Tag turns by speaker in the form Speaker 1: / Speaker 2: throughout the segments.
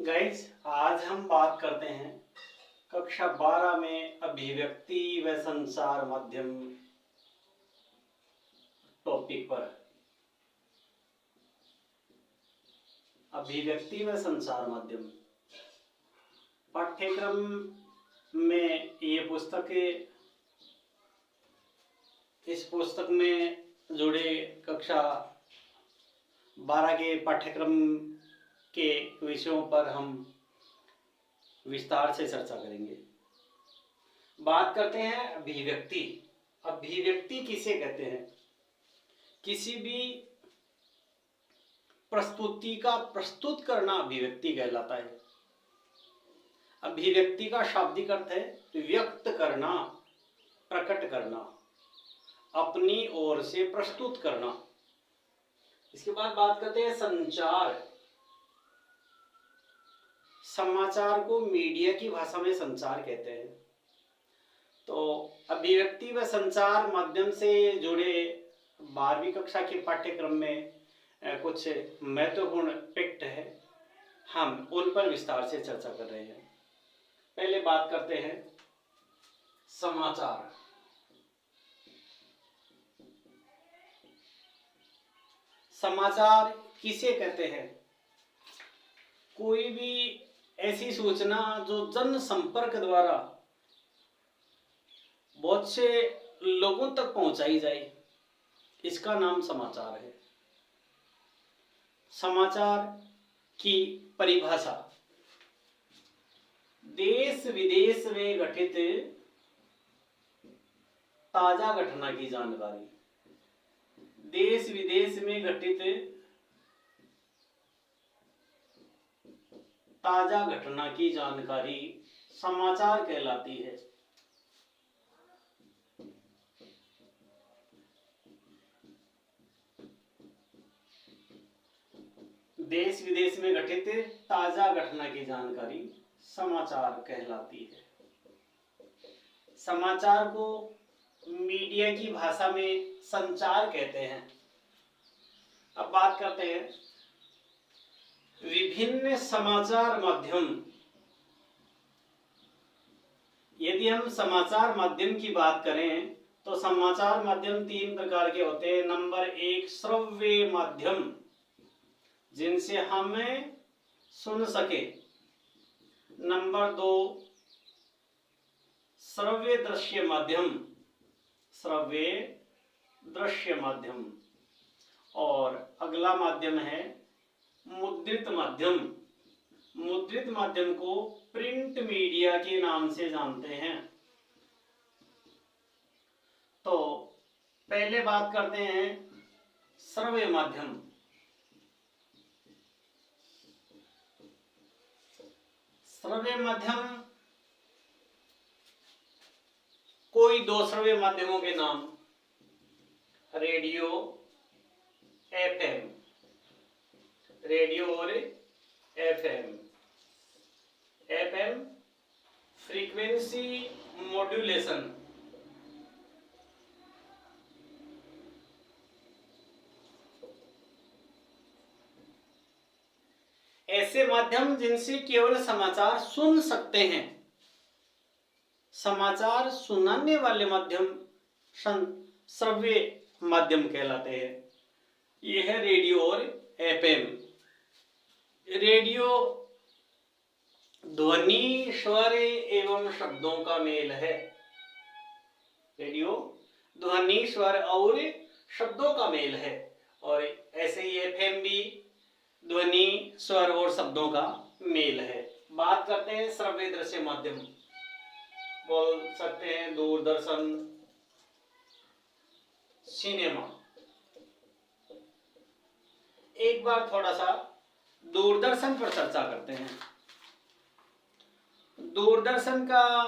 Speaker 1: Guys, आज हम बात करते हैं कक्षा 12 में अभिव्यक्ति व संचार माध्यम टॉपिक पर। अभिव्यक्ति व संचार माध्यम पाठ्यक्रम में ये पुस्तक, इस पुस्तक में जुड़े कक्षा 12 के पाठ्यक्रम के विषयों पर हम विस्तार से चर्चा करेंगे। बात करते हैं अभिव्यक्ति। अभिव्यक्ति किसे कहते हैं? किसी भी प्रस्तुति का प्रस्तुत करना अभिव्यक्ति कहलाता है। अभिव्यक्ति का शाब्दिक अर्थ है व्यक्त करना, प्रकट करना, अपनी ओर से प्रस्तुत करना। इसके बाद बात करते हैं संचार। समाचार को मीडिया की भाषा में संचार कहते हैं। तो अभिव्यक्ति व संचार माध्यम से जुड़े 12वीं कक्षा के पाठ्यक्रम में कुछ महत्वपूर्ण फैक्ट है, हम उन पर विस्तार से चर्चा कर रहे हैं। पहले बात करते हैं समाचार। समाचार किसे कहते हैं? कोई भी ऐसी सूचना जो जन संपर्क द्वारा बहुत से लोगों तक पहुंचाई जाए, इसका नाम समाचार है। समाचार की परिभाषा: देश विदेश में घटित ताजा घटना की जानकारी। देश विदेश में घटित ताजा घटना की जानकारी समाचार कहलाती है। देश विदेश में घटित ताजा घटना की जानकारी समाचार कहलाती है। समाचार को मीडिया की भाषा में संचार कहते हैं। अब बात करते हैं विभिन्न समाचार माध्यम। यदि हम समाचार माध्यम की बात करें तो समाचार माध्यम 3 प्रकार के होते हैं। नंबर 1 श्रव्य माध्यम, जिनसे हमें सुन सके। नंबर 2 श्रव्य दृश्य माध्यम, श्रव्य दृश्य माध्यम। और अगला माध्यम है मुद्रित माध्यम। मुद्रित माध्यम को प्रिंट मीडिया के नाम से जानते हैं। तो पहले बात करते हैं श्रव्य माध्यम। श्रव्य माध्यम, कोई 2 श्रव्य माध्यमों के नाम: रेडियो, एफएम। रेडियो और एफएम। FM frequency modulation. ऐसे माध्यम जिनसे केवल समाचार सुन सकते हैं। समाचार सुनाने वाले माध्यम श्रव्य माध्यम कहलाते हैं। यह है रेडियो और एफएम। रेडियो ध्वनि, स्वर एवं शब्दों का मेल है। रेडियो ध्वनि, स्वर और शब्दों का मेल है। और ऐसे ही एफएम भी ध्वनि, स्वर और शब्दों का मेल है। बात करते हैं श्रव्य दृश्य माध्यम। बोल सकते हैं दूरदर्शन, सिनेमा। एक बार थोड़ा सा दूरदर्शन पर चर्चा करते हैं। दूरदर्शन का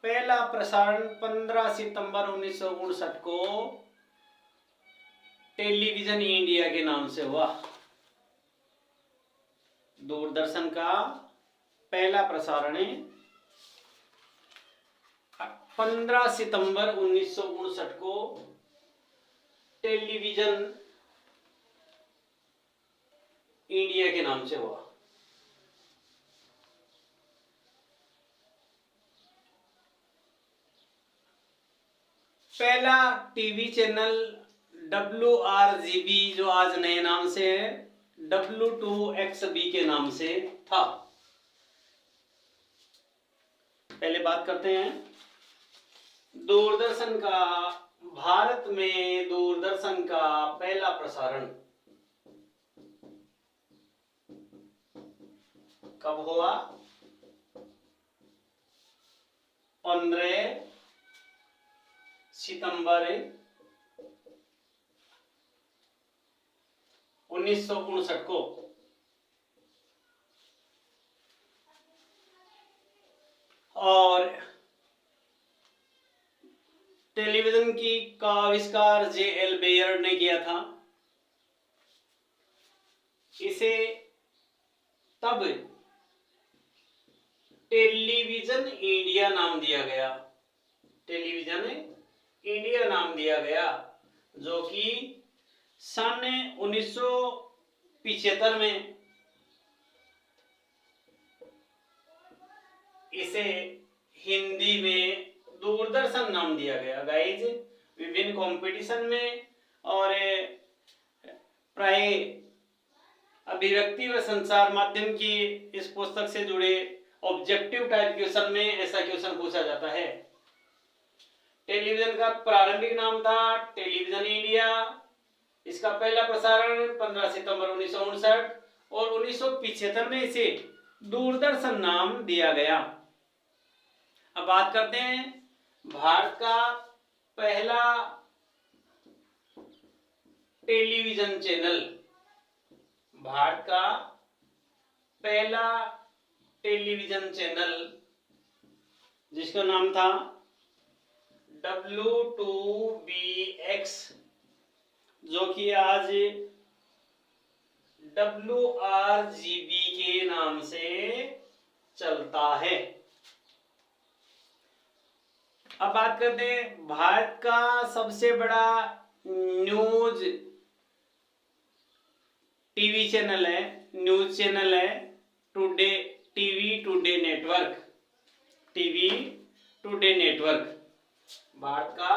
Speaker 1: पहला प्रसारण 15 सितंबर 1959 को टेलीविजन इंडिया के नाम से हुआ। दूरदर्शन का पहला प्रसारण 15 सितंबर 1959 को टेलीविजन इंडिया के नाम से हुआ। पहला टीवी चैनल WRGB जो आज नए नाम से है W2XB के नाम से था। पहले बात करते हैं दूरदर्शन का। भारत में दूरदर्शन का पहला प्रसारण कब हुआ? 15 सितंबर 1959 को। और टेलीविजन का आविष्कार J.L. बेयर ने किया था। इसे तब टेलीविजन इंडिया नाम दिया गया। टेलीविजन इंडिया नाम दिया गया, जो कि सन 1975 में इसे हिंदी में दूरदर्शन नाम दिया गया। गाइज, विभिन्न कंपटीशन में और प्राय अभिव्यक्ति व संचार माध्यम की इस पुस्तक से जुड़े ऑब्जेक्टिव टाइप क्वेश्चन में ऐसा क्वेश्चन पूछा जाता है। टेलीविजन का प्रारंभिक नाम था टेलीविजन इंडिया। इसका पहला प्रसारण 15 सितंबर 1959 और 1975 में इसे दूरदर्शन नाम दिया गया। अब बात करते हैं भारत का पहला टेलीविजन चैनल। भारत का पहला टेलीविजन चैनल जिसका नाम था W2BX, जो कि आज WRGB के नाम से चलता है। अब बात करते हैं भारत का सबसे बड़ा न्यूज टीवी चैनल है, न्यूज चैनल है TV today network. TV today network Bharat का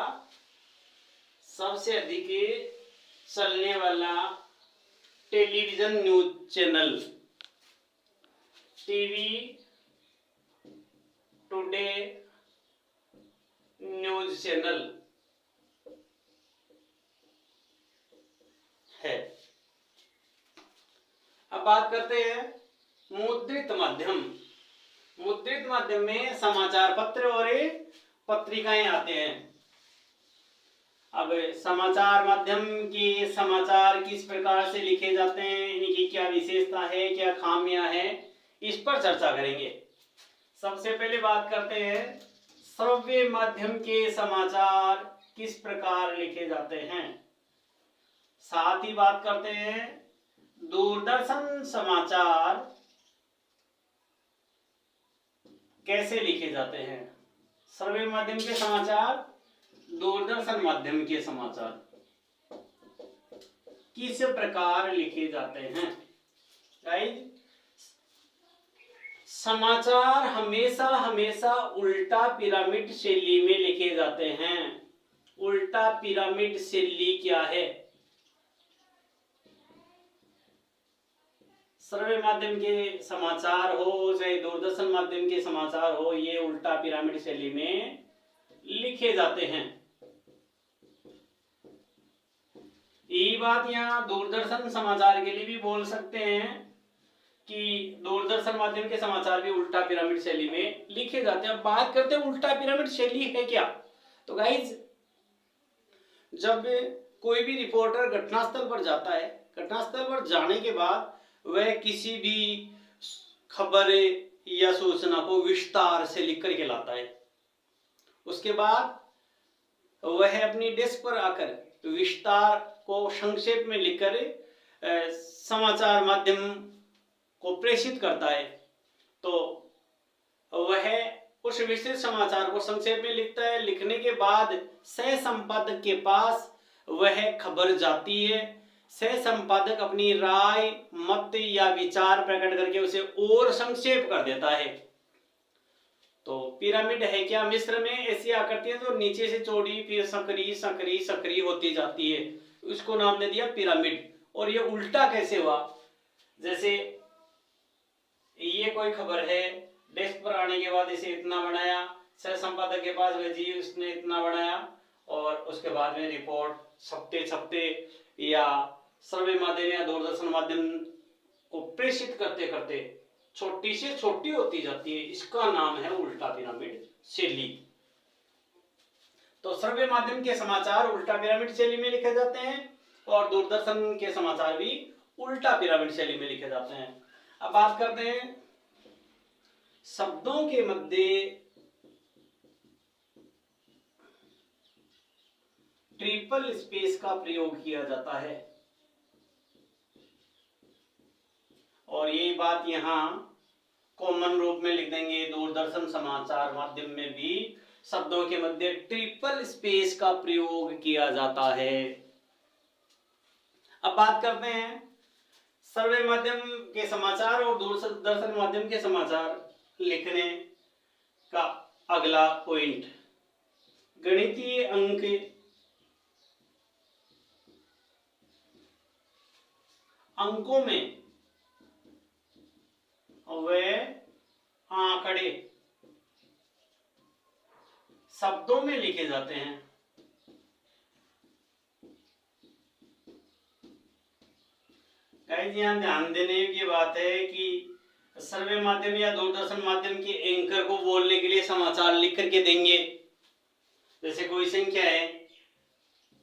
Speaker 1: सबसे अधिक चलने वाला television news channel TV today news channel है। अब बात करते हैं मुद्रित माध्यम। मुद्रित माध्यम में समाचार पत्र और पत्रिकाएं आते हैं। अब समाचार माध्यम के समाचार किस प्रकार से लिखे जाते हैं, इनकी क्या विशेषता है, क्या खामियां हैं, इस पर चर्चा करेंगे। सबसे पहले बात करते हैं श्रव्य माध्यम के समाचार किस प्रकार लिखे जाते हैं। साथ ही बात करते हैं दूरदर्शन समाचार कैसे लिखे जाते हैं। श्रव्य माध्यम के समाचार, दूरदर्शन माध्यम के समाचार किस प्रकार लिखे जाते हैं। गाइस, समाचार हमेशा उल्टा पिरामिड शैली में लिखे जाते हैं। उल्टा पिरामिड शैली क्या है? श्रव्य माध्यम के समाचार हो चाहे दूरदर्शन माध्यम के समाचार हो, ये उल्टा पिरामिड शैली में लिखे जाते हैं। यही बात यहाँ दूरदर्शन समाचार के लिए भी बोल सकते हैं कि दूरदर्शन माध्यम के समाचार भी उल्टा पिरामिड शैली में लिखे जाते हैं। बात करते हैं उल्टा पिरामिड शैली है क्या। तो गाइज, जब कोई भी रिपोर्टर घटनास्थल पर जाता है, घटनास्थल पर जाने के बाद वह किसी भी खबर या सूचना को विस्तार से लिख करके लाता है। उसके बाद वह अपनी डेस्क पर आकर विस्तार को संक्षेप में लिखकर समाचार माध्यम को प्रेषित करता है। तो वह उस विशेष समाचार को संक्षेप में लिखता है। लिखने के बाद सह संपादक के पास वह खबर जाती है। सह संपादक अपनी राय, मत या विचार प्रकट करके उसे और संक्षेप कर देता है। तो पिरामिड है क्या, मिस्र में ऐसी आकृतियां जो नीचे से चौड़ी फिर संकरी संकरी संकरी होती जाती है, उसको नाम दे दिया पिरामिड। और ये उल्टा कैसे हुआ, जैसे ये कोई खबर है, डेस्क पर आने के बाद इसे इतना बनाया, सह संपादक के पास भेजी, उसने इतना बनाया, और उसके बाद में रिपोर्ट छपते छपते या सर्वे माध्यम या दूरदर्शन माध्यम को प्रेषित करते करते छोटी से छोटी होती जाती है, इसका नाम है उल्टा पिरामिड शैली। तो सर्वे माध्यम के समाचार उल्टा पिरामिड शैली में लिखे जाते हैं और दूरदर्शन के समाचार भी उल्टा पिरामिड शैली में लिखे जाते हैं। अब बात करते हैं शब्दों के मध्य ट्रिपल स्पेस का प्रयोग किया जाता है, और यही बात यहां कॉमन रूप में लिख देंगे, दूरदर्शन समाचार माध्यम में भी शब्दों के मध्य ट्रिपल स्पेस का प्रयोग किया जाता है। अब बात करते हैं सर्वे माध्यम के समाचार और दूरदर्शन माध्यम के समाचार लिखने का अगला पॉइंट, गणितीय अंक अंकों में वे आंकड़े शब्दों में लिखे जाते हैं। गाइस यहां ध्यान देने की बात है कि सर्वे माध्यम या दूरदर्शन माध्यम के एंकर को बोलने के लिए समाचार लिख करके देंगे। जैसे कोई संख्या है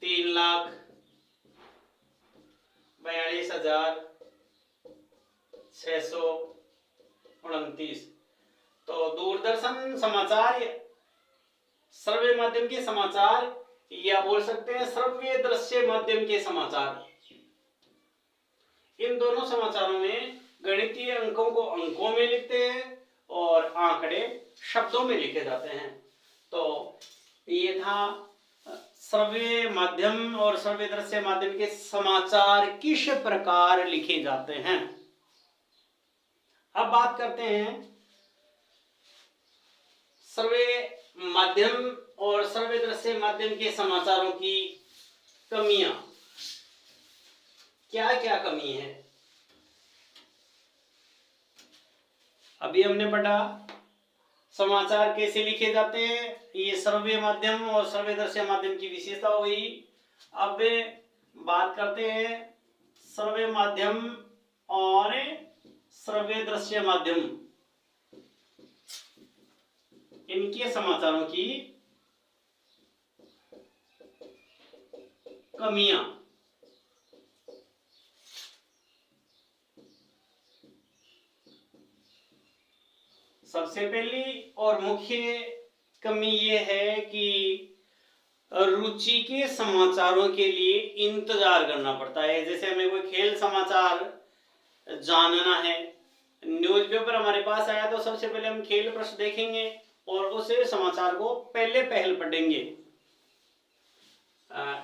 Speaker 1: 3,42,629, तो दूरदर्शन समाचार सर्वे माध्यम के समाचार या बोल सकते हैं श्रव्य दृश्य माध्यम के समाचार, इन दोनों समाचारों में गणितीय अंकों को अंकों में लिखते हैं और आंकड़े शब्दों में लिखे जाते हैं। तो ये था श्रव्य माध्यम और श्रव्य दृश्य माध्यम के समाचार किस प्रकार लिखे जाते हैं। अब बात करते हैं श्रव्य माध्यम और श्रव्य दृश्य माध्यम के समाचारों की कमियां, क्या क्या कमी है। अभी हमने पढ़ा समाचार कैसे लिखे जाते हैं, ये श्रव्य माध्यम और श्रव्य दृश्य माध्यम की विशेषता हुई। अब बात करते हैं श्रव्य माध्यम और श्रव्य दृश्य माध्यम, इनके समाचारों की कमियां। सबसे पहली और मुख्य कमी ये है कि रुचि के समाचारों के लिए इंतजार करना पड़ता है। जैसे हमें कोई खेल समाचार जानना है, न्यूज़पेपर हमारे पास आया तो सबसे पहले हम खेल पृष्ठ देखेंगे और उसे समाचार को पहल पढ़ेंगे।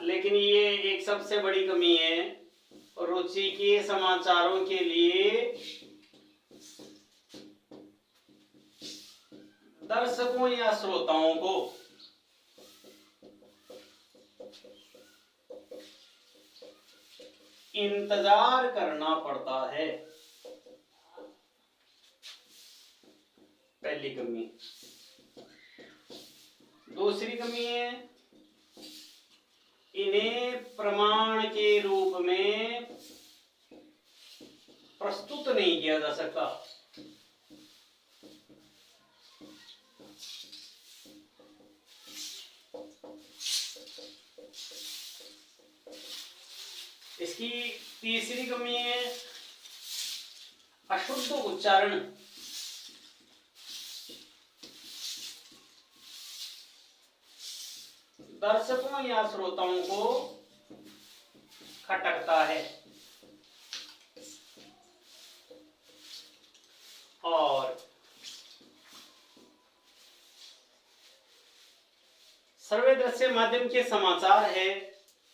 Speaker 1: लेकिन ये एक सबसे बड़ी कमी है, रुचि के समाचारों के लिए दर्शकों या श्रोताओं को इंतजार करना पड़ता है, पहली कमी। दूसरी कमी है इन्हें प्रमाण के रूप में प्रस्तुत नहीं किया जा सकता। इसकी तीसरी कमी है अशुद्ध उच्चारण। दर्शकों या श्रोताओं को खटकता है। और सर्वे दृश्य माध्यम के समाचार है,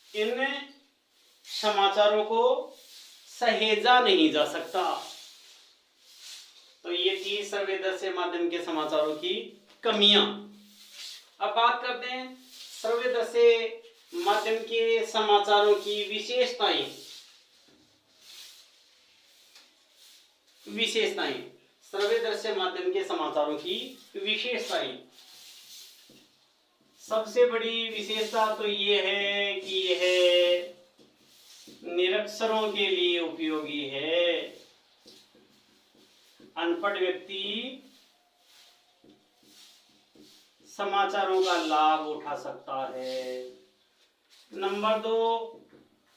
Speaker 1: इन समाचारों को सहेजा नहीं जा सकता। तो ये थी सर्वे दृश्य माध्यम के समाचारों की कमियां। अब बात करते हैं श्रव्य दृश्य माध्यम के समाचारों की विशेषताएं। श्रव्य दृश्य माध्यम के समाचारों की विशेषताएं। सबसे बड़ी विशेषता तो ये है कि यह निरक्षरों के लिए उपयोगी है। अनपढ़ व्यक्ति समाचारों का लाभ उठा सकता है। नंबर 2,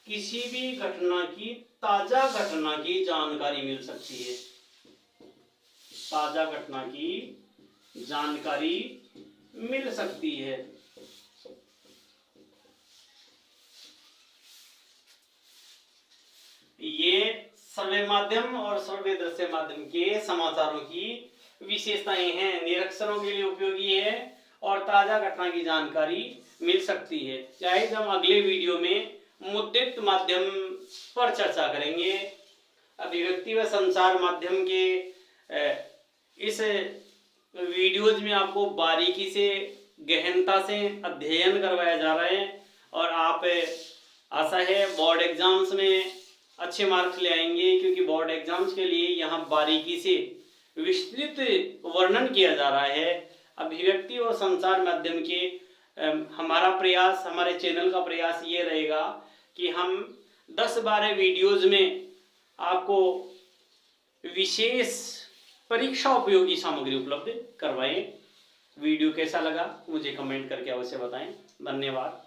Speaker 1: किसी भी घटना की, ताजा घटना की जानकारी मिल सकती है। ताजा घटना की जानकारी मिल सकती है। ये श्रव्य माध्यम और श्रव्य दृश्य माध्यम के समाचारों की विशेषताएं हैं। निरक्षरों के लिए उपयोगी है और ताजा घटना की जानकारी मिल सकती है। चाहे हम अगले वीडियो में मुद्रित माध्यम पर चर्चा करेंगे। अभिव्यक्ति व संचार माध्यम के इस वीडियोज में आपको बारीकी से, गहनता से अध्ययन करवाया जा रहा है और आप, आशा है, बोर्ड एग्जाम्स में अच्छे मार्क्स ले आएंगे, क्योंकि बोर्ड एग्जाम्स के लिए यहाँ बारीकी से विस्तृत वर्णन किया जा रहा है। अभिव्यक्ति और संचार माध्यम के हमारा प्रयास, हमारे चैनल का प्रयास ये रहेगा कि हम 10-12 वीडियोज में आपको विशेष परीक्षा उपयोगी सामग्री उपलब्ध करवाएं। वीडियो कैसा लगा मुझे कमेंट करके अवश्य बताएं। धन्यवाद।